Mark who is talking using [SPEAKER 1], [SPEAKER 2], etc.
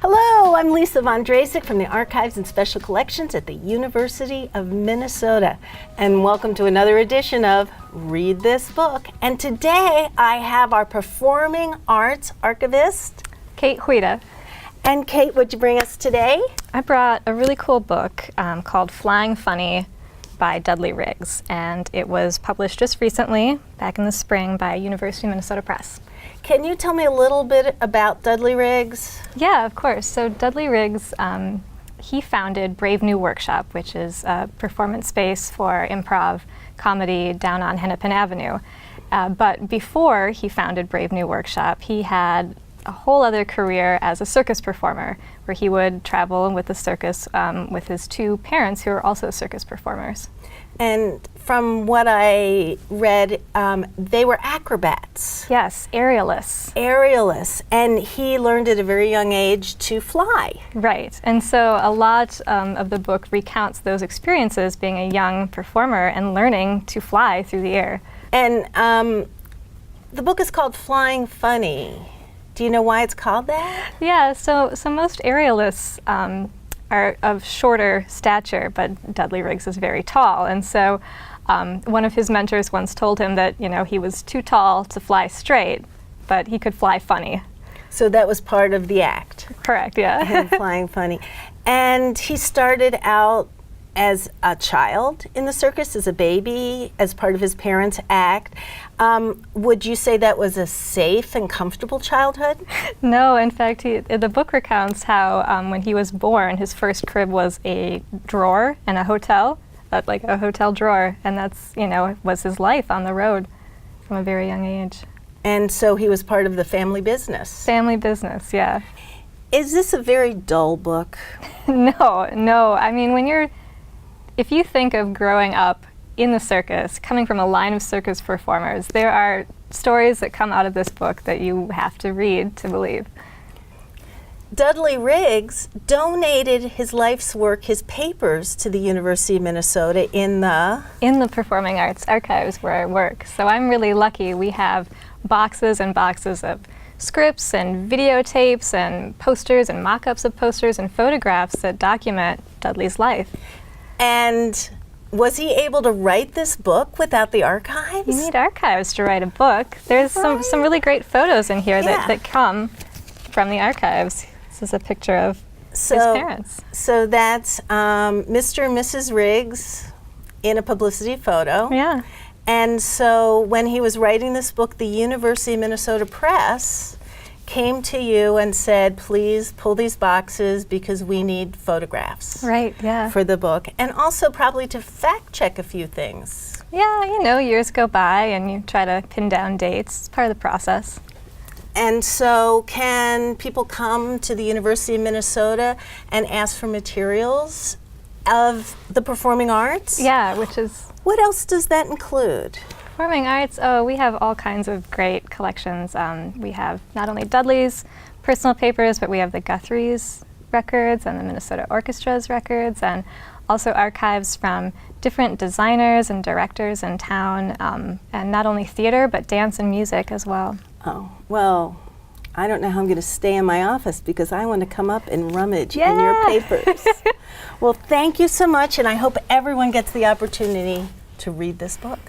[SPEAKER 1] Hello, I'm Lisa Von Drasek from the Archives and Special Collections at the University of Minnesota. And welcome to another edition of Read This Book. And today I have our performing arts archivist,
[SPEAKER 2] Kate Hujda.
[SPEAKER 1] And Kate, what'd you bring us today?
[SPEAKER 2] I brought a really cool book called Flying Funny by Dudley Riggs. And it was published just recently, back in the spring, by University of Minnesota Press.
[SPEAKER 1] Can you tell me a little bit about Dudley Riggs?
[SPEAKER 2] Yeah, of course. So Dudley Riggs, he founded Brave New Workshop, which is a performance space for improv comedy down on Hennepin Avenue. But before he founded Brave New Workshop, he had a whole other career as a circus performer, where he would travel with the circus with his two parents, who are also circus performers.
[SPEAKER 1] And from what I read, they were acrobats.
[SPEAKER 2] Yes, aerialists.
[SPEAKER 1] Aerialists, and he learned at a very young age to fly.
[SPEAKER 2] Right, and so a lot of the book recounts those experiences being a young performer and learning to fly through the air.
[SPEAKER 1] And the book is called Flying Funny. Do you know why it's called that?
[SPEAKER 2] Yeah, so most aerialists are of shorter stature, but Dudley Riggs is very tall. And so one of his mentors once told him that, he was too tall to fly straight, but he could fly funny.
[SPEAKER 1] So that was part of the act.
[SPEAKER 2] Correct, yeah.
[SPEAKER 1] Him flying funny. And he started out as a child in the circus, as a baby, as part of his parents' act. Would you say that was a safe and comfortable childhood?
[SPEAKER 2] No, in fact, the book recounts how when he was born, his first crib was a drawer in a hotel, like a hotel drawer, and that's, was his life on the road from a very young age.
[SPEAKER 1] And so he was part of the family business.
[SPEAKER 2] Family business, yeah.
[SPEAKER 1] Is this a very dull book?
[SPEAKER 2] No. I mean, if you think of growing up in the circus, coming from a line of circus performers, there are stories that come out of this book that you have to read to believe.
[SPEAKER 1] Dudley Riggs donated his life's work, his papers, to the University of Minnesota in the
[SPEAKER 2] Performing Arts Archives where I work. So I'm really lucky. We have boxes and boxes of scripts and videotapes and posters and mock-ups of posters and photographs that document Dudley's life.
[SPEAKER 1] And was he able to write this book without the archives?
[SPEAKER 2] You need archives to write a book. There's some really great photos in here that come from the archives. This is a picture of his parents. So
[SPEAKER 1] that's Mr. and Mrs. Riggs in a publicity photo.
[SPEAKER 2] Yeah.
[SPEAKER 1] And so when he was writing this book, the University of Minnesota Press came to you and said, please pull these boxes because we need photographs.
[SPEAKER 2] Right, yeah.
[SPEAKER 1] For the book, and also probably to fact check a few things.
[SPEAKER 2] Yeah, years go by and you try to pin down dates. It's part of the process.
[SPEAKER 1] And so can people come to the University of Minnesota and ask for materials of the performing arts?
[SPEAKER 2] Yeah, which is...
[SPEAKER 1] What else does that include?
[SPEAKER 2] Performing arts, we have all kinds of great collections. We have not only Dudley's personal papers, but we have the Guthrie's records and the Minnesota Orchestra's records, and also archives from different designers and directors in town, and not only theater, but dance and music as well.
[SPEAKER 1] Oh, well, I don't know how I'm going to stay in my office because I want to come up and rummage in your papers. Well, thank you so much, and I hope everyone gets the opportunity to read this book.